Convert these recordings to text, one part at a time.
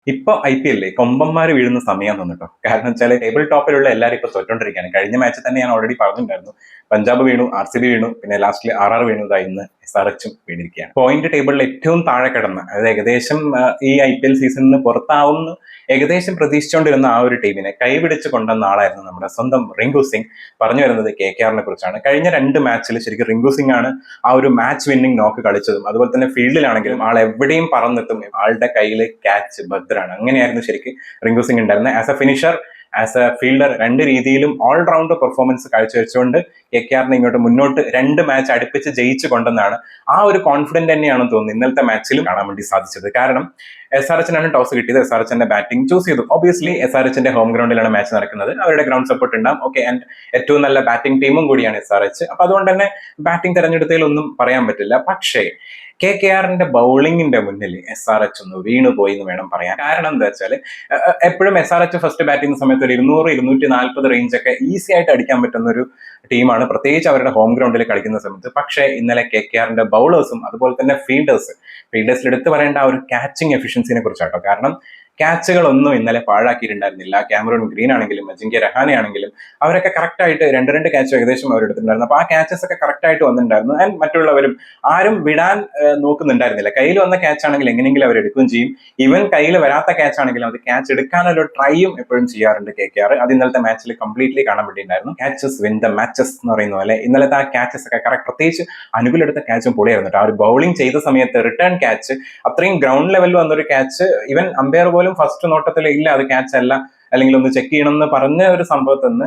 ഇപ്പൊ IPL കൊമ്പന്മാർ വീഴുന്ന സമയം തോന്നിട്ടോ. കാരണം വെച്ചാൽ ടേബിൾ ടോപ്പിലുള്ള എല്ലാവരും ഇപ്പൊ തോറ്റോണ്ടിരിക്കുകയാണ്. കഴിഞ്ഞ മാച്ച് തന്നെ ഞാൻ ഓൾറെഡി പറഞ്ഞിട്ടുണ്ടായിരുന്നു. പഞ്ചാബ് വീണു, RCB വീണു, പിന്നെ ലാസ്റ്റിൽ RR വീണു, ഇന്ന് SRHും വീണിരിക്കുകയാണ്. പോയിന്റ് ടേബിളിൽ ഏറ്റവും താഴെ കിടന്ന്, അതായത് ഏകദേശം ഈ IPL സീസണിന് പുറത്താവുന്ന ഏകദേശം പ്രതീക്ഷിച്ചുകൊണ്ടിരുന്ന ആ ഒരു ടീമിനെ കൈപിടിച്ച് കൊണ്ടുവന്ന ആളായിരുന്നു നമ്മുടെ സ്വന്തം റിങ്കു സിംഗ്. പറഞ്ഞു വരുന്നത് KKRനെ കുറിച്ചാണ്. കഴിഞ്ഞ 2 മാച്ചിൽ ശരിക്കും റിങ്കു സിംഗ് ആണ് ആ ഒരു മാച്ച് വിന്നിംഗ് നോക്ക് കളിച്ചതും. അതുപോലെ തന്നെ ഫീൽഡിലാണെങ്കിലും ആൾ എവിടെയും പറന്നെത്തും, ആളുടെ കയ്യിൽ ക്യാച്ച് ഭദ്രാണ്. അങ്ങനെയായിരുന്നു ശരിക്കും റിങ്കു സിംഗ് ഉണ്ടായിരുന്നത്. As A finisher, as A fielder, 2 രീതിയിലും ഓൾറൗണ്ട് പെർഫോമൻസ് കാഴ്ചവെച്ചുകൊണ്ട് KKRനെ ഇങ്ങോട്ട് മുന്നോട്ട് 2 മാച്ച് അടുപ്പിച്ച് ജയിച്ചു കൊണ്ടെന്നാണ് ആ ഒരു കോൺഫിഡന്റ് തന്നെയാണെന്ന് തോന്നുന്നു ഇന്നലത്തെ മാച്ചിലും കാണാൻ വേണ്ടി സാധിച്ചത്. കാരണം SRHനാണ് ടോസ് കിട്ടിയത്. SRHന്റെ ബാറ്റിംഗ് ചൂസ് ചെയ്തു. ഒബിയസ്ലി SRHന്റെ ഹോം ഗ്രൗണ്ടിലാണ് മാച്ച് നടക്കുന്നത്, അവരുടെ ഗ്രൗണ്ട് സപ്പോർട്ട് ഉണ്ടാവും. ഓക്കെ, ആൻഡ് ഏറ്റവും നല്ല ബാറ്റിംഗ് ടീമും കൂടിയാണ് SRH. അപ്പൊ അതുകൊണ്ട് തന്നെ ബാറ്റിംഗ് തെരഞ്ഞെടുത്തതിലൊന്നും പറയാൻ പറ്റില്ല. പക്ഷേ KKRന്റെ ബൗളിങ്ങിന്റെ മുന്നിൽ SRH ഒന്ന് വീണുപോയി എന്ന് വേണം പറയാൻ. കാരണം എന്താ വെച്ചാൽ എപ്പോഴും SRH ഫസ്റ്റ് ബാറ്റ് ചെയ്യുന്ന സമയത്ത് ഒരു 200-240 റേഞ്ച് ഒക്കെ ഈസി ആയിട്ട് അടിക്കാൻ പറ്റുന്ന ഒരു ടീമാണ്, പ്രത്യേകിച്ച് അവരുടെ ഹോം ഗ്രൗണ്ടിൽ കളിക്കുന്ന സമയത്ത്. പക്ഷേ ഇന്നലെ KKRന്റെ ബൗളേഴ്സും അതുപോലെ തന്നെ ഫീൽഡേഴ്സിൽ എടുത്തു പറയേണ്ട ആ ഒരു ക്യാച്ചിങ് എഫിഷ്യൻസിനെ കുറിച്ചാട്ടോ. കാരണം ക്യാച്ചുകളൊന്നും ഇന്നലെ പാഴാക്കിയിട്ടുണ്ടായിരുന്നില്ല. കാമറൂൺ ഗ്രീൻ ആണെങ്കിലും അജിങ്ക്യ രഹാനെ ആണെങ്കിലും അവരൊക്കെ കറക്റ്റ് ആയിട്ട് 2 ക്യാച്ച് ഏകദേശം അവർ എടുത്തിട്ടുണ്ടായിരുന്നു. അപ്പൊ ആ ക്യാച്ചസ് ഒക്കെ കറക്റ്റ് ആയിട്ട് വന്നിട്ടുണ്ടായിരുന്നു. ആൻഡ് മറ്റുള്ളവരും ആരും വിടാൻ നോക്കുന്നുണ്ടായിരുന്നില്ല. കയ്യിൽ വന്ന ക്യാച്ച് ആണെങ്കിൽ എങ്ങനെയെങ്കിലും അവർ എടുക്കുകയും ചെയ്യും. ഈവൻ കയ്യിൽ വരാത്ത ക്യാച്ച് ആണെങ്കിലും അത് ക്യാച്ച് എടുക്കാനൊരു ട്രൈയും എപ്പോഴും ചെയ്യാറുണ്ട് KKR. അത് ഇന്നലത്തെ മാച്ചിൽ കംപ്ലീറ്റ്ലി കാണാൻ വേണ്ടിയിട്ടുണ്ടായിരുന്നു. ക്യാച്ചസ് വിൻ ദ മാച്ചസ് എന്ന് പറയുന്ന പോലെ ഇന്നലത്തെ ആ ക്യാച്ചസ് ഒക്കെ കറക്റ്റ്, പ്രത്യേകിച്ച് അനുകൂൽ എടുത്ത ക്യാച്ചും പൊളിയായിരുന്നു. ആ ഒരു ബൗളിംഗ് ചെയ്ത സമയത്ത് റിട്ടേൺ ക്യാച്ച്, അത്രയും ഗ്രൗണ്ട് ലെവലിൽ വന്നൊരു ക്യാച്ച്, ഈവൻ അമ്പയർ പോലും ഫസ്റ്റ് നോട്ടത്തിൽ ഇല്ല അത് ക്യാച്ച് അല്ല, അല്ലെങ്കിൽ ഒന്ന് ചെക്ക് ചെയ്യണം എന്ന് പറഞ്ഞ ഒരു സംഭവത്തിന്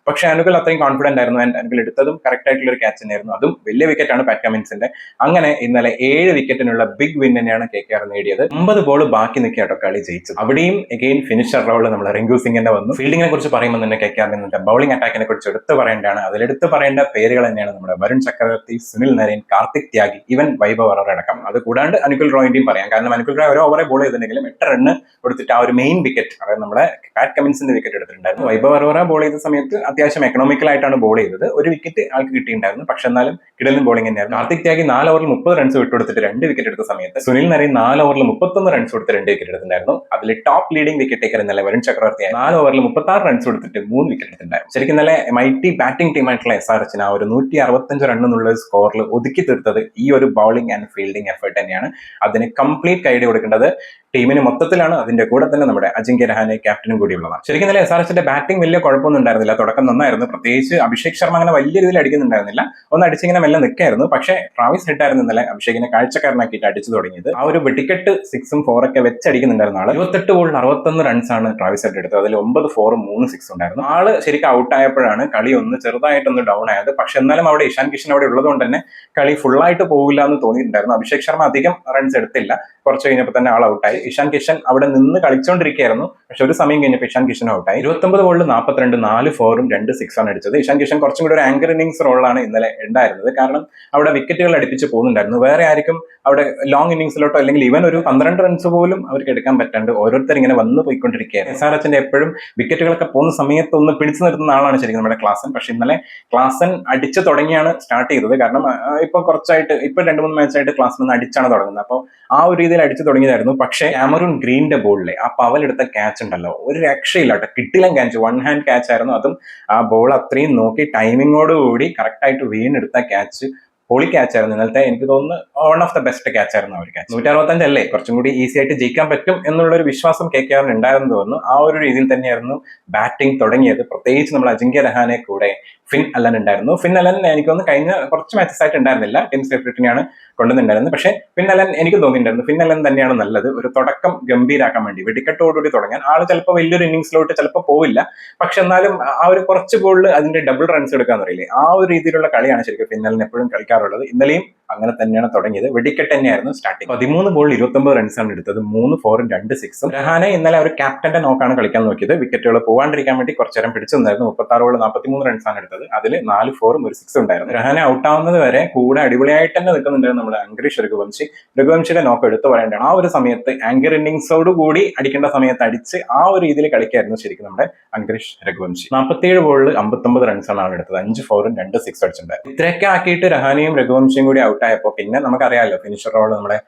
പക്ഷെ അനുകൂൽ അത്രയും കോൺഫിഡന്റ് ആയിരുന്നു. അനുകൂൽ എടുത്തതും കറക്റ്റ് ആയിട്ടുള്ള ഒരു ക്യാച്ച് തന്നെയായിരുന്നു. അതും വലിയ വിക്കറ്റാണ് പാറ്റ് കമിൻസിന്റെ. അങ്ങനെ ഇന്നലെ 7 വിക്കറ്റിനുള്ള ബിഗ് വിൻ തന്നെയാണ് KKR നേടിയത്. 9 ബോൾ ബാക്കി നിൽക്കാട്ടോ കളി ജയിച്ചത്. അവിടെയും എഗെയിൻ ഫിനിഷർ റോള് നമ്മുടെ റിങ്കു സിംഗ് തന്നെ വന്നു. ഫീൽഡിങ്ങിനെ കുറിച്ച് പറയുമ്പോൾ തന്നെ KKR ബൗളിംഗ് അറ്റാക്കിനെ കുറിച്ച് എടുത്തു പറയേണ്ടതാണ്. അതിലെടുത്ത് പറയേണ്ട പേരുകൾ തന്നെയാണ് നമ്മുടെ വരുൺ ചക്രവർത്തി, സുനിൽ നരേൻ, കാർത്തിക് ത്യാഗി, ഈവൻ വൈഭവ് അറോറ അടക്കം. അത് കൂടാണ്ട് അനുകുൽ റോയിന്റെയും പറയാം. കാരണം അനുകുൽ റോയ് ഒരു ഓവറെ ബോൾ ചെയ്തിട്ടുണ്ടെങ്കിലും 8 റണ്ണ് കൊടുത്തിട്ട് ആ ഒരു മെയിൻ വിക്കറ്റ്, അതായത് നമ്മുടെ പാറ്റ് കമിൻസിന്റെ വിക്കറ്റ് എടുത്തിട്ടുണ്ടായിരുന്നു. വൈഭവ് അറോറ ബോൾ ചെയ്ത സമയത്ത് അത്യാവശ്യം എക്കണോമിക്കൽ ആയിട്ടാണ് ബോൾ ചെയ്തത്. ഒരു വിക്കറ്റ് ആൾക്ക് കിട്ടിയിട്ടുണ്ടായിരുന്നു. പക്ഷെ എന്നാലും കിടലും ബോളിംഗ് തന്നെയായിരുന്നു. കാർത്തിക് ത്യാഗി 4 ഓവറിൽ 30 റൺസ് വിട്ടുകൊടുത്തിട്ട് 2 വിക്കറ്റ് എടുത്ത സമയത്ത് സുനിൽ നരേൻ 4 ഓവറിൽ 31 റൺസ് കൊടുത്ത് 2 വിക്കറ്റ് എടുത്തിട്ടുണ്ടായിരുന്നു. അതിൽ ടോപ്പ് ലീഡിംഗ് വിക്കറ്റ് ടേക്കർ എന്നല്ല വരുൺ ചക്രവർത്തി 4 ഓവറിൽ 36 റൺസ് കൊടുത്തിട്ട് 3 വിക്കറ്റ് എടുത്തിട്ടുണ്ടായിരുന്നു. ശരിക്കും നല്ല മൈറ്റി ബാറ്റിംഗ് ടീമായിട്ടുള്ള SRHന് ആ ഒരു 165 റൺ എന്നുള്ള സ്കോറിൽ ഒതുക്കി തീർത്തത് ഈ ഒരു ബൗളിംഗ് ആൻഡ് ഫീൽഡിംഗ് എഫേർട്ട് തന്നെയാണ്. അതിന് കംപ്ലീറ്റ് കൈഡി കൊടുക്കേണ്ടത് ടീമിന് മൊത്തത്തിലാണ്. അതിന്റെ കൂടെ തന്നെ നമ്മുടെ അജിങ്ക്യ രഹാനെ ക്യാപ്റ്റനും കൂടിയുള്ളതാണ്. ശരിക്കും നല്ല SRHന്റെ ബാറ്റിംഗ് വലിയ കുഴപ്പമൊന്നും ഉണ്ടായിരുന്നില്ല. തുടക്കം നന്നായിരുന്നു. പ്രത്യേകിച്ച് അഭിഷേക് ശർമ്മ അങ്ങനെ വലിയ രീതിയിൽ അടിക്കുന്നുണ്ടായിരുന്നില്ല. ഒന്ന് അടിച്ചിങ്ങനെ മെല്ലെ നിൽക്കായിരുന്നു. പക്ഷേ ട്രാവിസ് ഹെഡ് ആയിരുന്നു ഇന്നലെ അഭിഷേകിനെ കാഴ്ചക്കാരനാക്കിയിട്ട് അടിച്ചു തുടങ്ങിയത്. ആ ഒരു വെടിക്കെട്ട് 6ഉം 4 ഒക്കെ വെച്ചടിക്കുന്നുണ്ടായിരുന്ന ആള് 28 ബോളിൽ 61 റൺസാണ് ട്രാവിസ് ഹെഡ് എടുത്തത്. അതിൽ 9 4ഉം 3 6 ഉണ്ടായിരുന്നു. ആള് ശരിക്കും ഔട്ട് ആയപ്പോഴാണ് കളി ഒന്ന് ചെറുതായിട്ടൊന്ന് ഡൗൺ ആയത്. പക്ഷെ എന്നാലും അവിടെ ഇഷാൻ കിഷൻ അവിടെ ഉള്ളത് കൊണ്ട് തന്നെ കളി ഫുള്ളായിട്ട് പോകില്ല എന്ന് തോന്നിയിട്ടുണ്ടായിരുന്നു. അഭിഷേക് ശർമ്മ അധികം റൺസ് എടുത്തില്ല. കുറച്ച് കഴിഞ്ഞപ്പോൾ തന്നെ ആൾ ഔട്ടായി. ഇഷാൻ കിഷൻ അവിടെ നിന്ന് കളിച്ചുകൊണ്ടിരിക്കുകയായിരുന്നു. പക്ഷെ ഒരു സമയം കഴിഞ്ഞപ്പോൾ ഇഷാൻ കിഷൻ ഔട്ടായി. 29 ബോളിൽ 42, 4 4ഉം 2 6 ആണ് അടിച്ചത്. ഇഷാൻ കിഷൻ കുറച്ചും കൂടി ഒരു ആങ്കർ ഇന്നിംഗ്സ് റോളാണ് ഇന്നലെ ഉണ്ടായിരുന്നത്. കാരണം അവിടെ വിക്കറ്റുകൾ അടുപ്പിച്ച് പോകുന്നുണ്ടായിരുന്നു. വേറെ ആർക്കും അവിടെ ലോങ് ഇന്നിംഗ്സിലോട്ടോ അല്ലെങ്കിൽ ഇവൻ ഒരു 12 റൺസ് പോലും അവർക്ക് എടുക്കാൻ പറ്റാണ്ട് ഓരോരുത്തർ ഇങ്ങനെ വന്ന് പോയിക്കൊണ്ടിരിക്കുകയായിരുന്നു. SRHന്റെ എപ്പോഴും വിക്കറ്റുകളൊക്കെ പോകുന്ന സമയത്ത് ഒന്ന് പിടിച്ചു നിർത്തുന്ന ആളാണ് ശരിക്കും നമ്മുടെ ക്ലാസൻ. പക്ഷെ ഇന്നലെ ക്ലാസൻ അടിച്ചു തുടങ്ങിയാണ് സ്റ്റാർട്ട് ചെയ്തത്. കാരണം ഇപ്പൊ കുറച്ചായിട്ട് ഇപ്പൊ 2-3 മാച്ചായിട്ട് ക്ലാസൻ ഒന്ന് അടിച്ചാണ് തുടങ്ങുന്നത്. അപ്പോൾ ആ ഒരു രീതിയിൽ അടിച്ചു തുടങ്ങിയതായിരുന്നു. പക്ഷേ കാമറൂൺ ഗ്രീന്റെ ബോളിലെ ആ പവൽ എടുത്ത ക്യാച്ച് ഉണ്ടല്ലോ, ഒരു രക്ഷയില്ല കേട്ടോ. കിട്ടിലൻ ക്യാച്ച്, 1 ഹാൻഡ് ക്യാച്ച് ആയിരുന്നു. അതും ആ ബോൾ അത്രയും നോക്കി ടൈമിങ്ങോടുകൂടി കറക്റ്റ് ആയിട്ട് വീണെടുത്ത ക്യാച്ച് പൊളി ക്യാച്ച് ആയിരുന്നു ഇന്നലത്തെ. എനിക്ക് തോന്നുന്നു one of the best catch ആയിരുന്നു ആ ഒരു ക്യാച്ച്. 165 അല്ലേ, കുറച്ചും കൂടി ഈസി ആയിട്ട് ജയിക്കാൻ പറ്റും എന്നുള്ളൊരു വിശ്വാസം KKR ഉണ്ടായിരുന്നു തോന്നുന്നു. ആ ഒരു രീതിയിൽ തന്നെയായിരുന്നു ബാറ്റിംഗ് തുടങ്ങിയത്. പ്രത്യേകിച്ച് നമ്മൾ അജിങ്ക്യ രഹാനെ കൂടെ ഫിൻ അലൻ ഉണ്ടായിരുന്നു. ഫിൻ അലൻ എനിക്ക് തോന്നുന്നു കഴിഞ്ഞ കുറച്ച് മാച്ചസ് ആയിട്ട് ഉണ്ടായിരുന്നില്ല, ടീം സെക്രട്ടറിനെയാണ് കൊണ്ടുവന്നിട്ടുണ്ടായിരുന്നത്. പക്ഷേ ഫിൻ അലൻ എനിക്ക് തോന്നിയിട്ടുണ്ടായിരുന്നു ഫിൻ അലൻ തന്നെയാണ് നല്ലത്. ഒരു തുടക്കം ഗംഭീരാക്കാൻ വേണ്ടി വെടിക്കെട്ടോടുകൂടി തുടങ്ങാൻ ആള് ചിലപ്പോൾ വലിയൊരു ഇന്നിംഗ്സിലോട്ട് ചിലപ്പോൾ പോവില്ല. പക്ഷെ എന്നാലും ആ ഒരു കുറച്ച് ബോളിൽ അതിന്റെ ഡബിൾ റൺസ് എടുക്കാന്ന് പറയില്ലേ, ആ ഒരു രീതിയിലുള്ള കളിയാണ് ശരിക്കും ഫിൻ അലൻ എപ്പോഴും കളിക്കാറുള്ളത്. ഇന്നലെയും അങ്ങനെ തന്നെയാണ് തുടങ്ങിയത്. വെടിക്കെട്ട് തന്നെയായിരുന്നു സ്റ്റാർട്ടിങ്. 13 ബോളിൽ 29 റൺസാണ് എടുത്തത്. 3 4ഉം 2 6ഉം. രഹാനെ ഇന്നലെ ഒരു ക്യാപ്റ്റന്റെ നോക്കാണ് കളിക്കാൻ നോക്കിയത്. വിക്കറ്റുകൾ പോകാണ്ടിരിക്കാൻ വേണ്ടി കുറച്ചു നേരം പിടിച്ചു നിന്നായിരുന്നു. 36 ബോളിൽ 43 റൺസാണ് എടുത്തത്. അതിൽ 4 4ഉം 1 6 ഉണ്ടായിരുന്നു. രഹാനെ ഔട്ട് ആവുന്നത് വരെ കൂടെ അടിപൊളിയായിട്ട് തന്നെ നിൽക്കുന്നുണ്ടായിരുന്നു നമ്മുടെ അങ്കരീഷ് രഘുവംശി. രഘുവംശിയുടെ നോക്ക് എടുത്തു പറയേണ്ടതാണ്. ആ ഒരു സമയത്ത് ആങ്കർ ഇന്നിംഗ്സോട് കൂടി അടിക്കേണ്ട സമയത്ത് അടിച്ച് ആ ഒരു രീതിയിൽ കളിക്കായിരുന്നു ശരിക്കും നമ്മുടെ അങ്കരീഷ് രഘുവംശി. 47 ബോളിൽ 59 റൺസാണ് ആണ് എടുത്തത്. 5 4ഉം 2 6 അടിച്ചിട്ടുണ്ടായിരുന്നു. ഇത്രയൊക്കെ ആക്കിയിട്ട് രഹാനെയും രഘുവംശിയും കൂടി ഔട്ടായപ്പോൾ പിന്നെ നമുക്കറിയാമല്ലോ ഫിനിഷർ റോള് നമ്മുടെ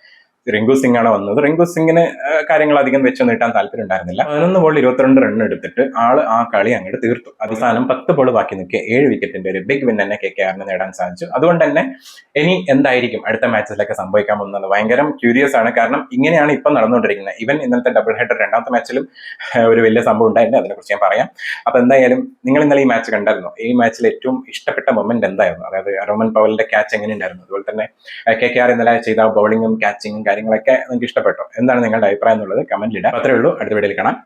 റിങ്കു സിംഗ് ആണ് വന്നത്. റിങ്കു സിംഗിന് കാര്യങ്ങൾ അധികം വെച്ച് നീട്ടാൻ താല്പര്യം ഉണ്ടായിരുന്നില്ല. 11 ബോളിൽ 22 റൺ എടുത്തിട്ട് ആള് ആ കളി അങ്ങോട്ട് തീർത്തു. അവസാനം 10 ബോൾ ബാക്കി നിൽക്കെ 7 വിക്കറ്റിന്റെ ഒരു ബിഗ് വിൻ തന്നെ KKRന് നേടാൻ സാധിച്ചു. അതുകൊണ്ട് തന്നെ ഇനി എന്തായിരിക്കും അടുത്ത മാച്ചിലൊക്കെ സംഭവിക്കാൻ പോകുന്നത് ഭയങ്കര ക്യൂരിയസ് ആണ്. കാരണം ഇങ്ങനെയാണ് ഇപ്പം നടന്നുകൊണ്ടിരിക്കുന്നത്. ഈവൻ ഇന്നത്തെ ഡബിൾ ഹെഡർ രണ്ടാമത്തെ മാച്ചിലും ഒരു വലിയ സംഭവം ഉണ്ടായിരുന്നു, അതിനെക്കുറിച്ച് ഞാൻ പറയാം. അപ്പൊ എന്തായാലും നിങ്ങൾ ഇന്നലെ ഈ മാച്ച് കണ്ടായിരുന്നു? ഈ മാച്ചിൽ ഏറ്റവും ഇഷ്ടപ്പെട്ട മൊമെന്റ് എന്തായിരുന്നു? അതായത് റോമൻ പവലിന്റെ ക്യാച്ച് എങ്ങനെ ഉണ്ടായിരുന്നു? അതുപോലെ തന്നെ KKR ഇന്നലെ ചെയ്ത ബൗളിങ്ങും ക്യാച്ചിങ്ങും കാര്യങ്ങളൊക്കെ നിങ്ങൾക്ക് ഇഷ്ടപ്പെട്ടോ? എന്താണ് നിങ്ങളുടെ അഭിപ്രായം എന്നുള്ളത് കമന്റിൽ ഇടാം. അത്രേ ഉള്ളൂ. അടുത്ത വീഡിയോയിൽ കാണാം.